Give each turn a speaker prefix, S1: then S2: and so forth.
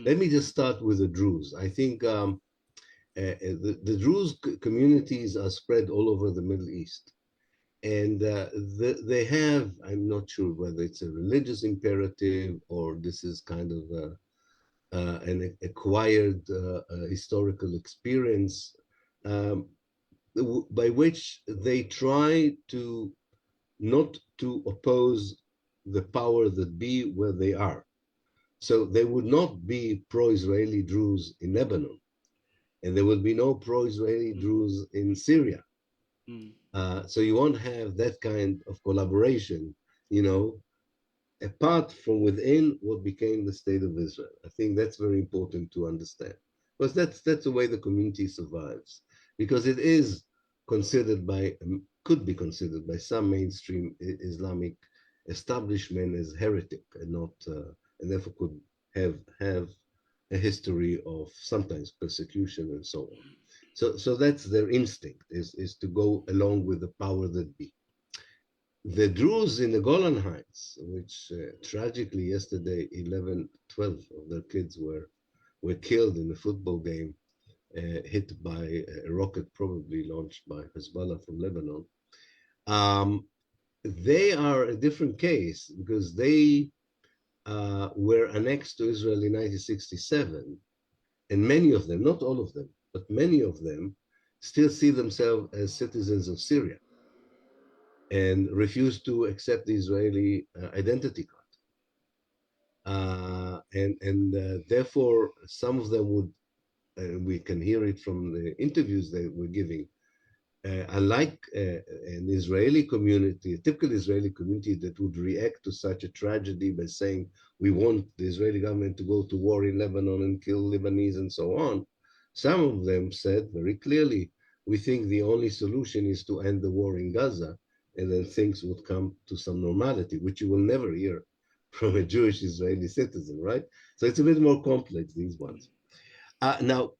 S1: Let me just start with the Druze. I think the Druze communities are spread all over the Middle East. And they have, I'm not sure whether it's a religious imperative or this is kind of an acquired historical experience um, by which they try to not to oppose the power that be where they are. So there would not be pro-Israeli Druze in Lebanon, and there will be no pro-Israeli Druze in Syria. So you won't have that kind of collaboration, you know, apart from within what became the state of Israel. I think that's very important to understand, because that's the way the community survives, because it is considered by could be considered by some mainstream Islamic establishment as heretic and not and therefore could have a history of sometimes persecution and so on. So that's their instinct is to go along with the power that be. The Druze in the Golan Heights, which tragically yesterday 11, 12 of their kids were killed in a football game, hit by a rocket probably launched by Hezbollah from Lebanon. They are a different case because they were annexed to Israel in 1967, and many of them, not all of them, but many of them still see themselves as citizens of Syria and refuse to accept the Israeli identity card. Therefore, some of them would, we can hear it from the interviews they were giving, unlike an Israeli community, a typical Israeli community that would react to such a tragedy by saying, we want the Israeli government to go to war in Lebanon and kill Lebanese and so on. Some of them said very clearly, we think the only solution is to end the war in Gaza, and then things would come to some normality, which you will never hear from a Jewish Israeli citizen, right? So it's a bit more complex, these ones. Now,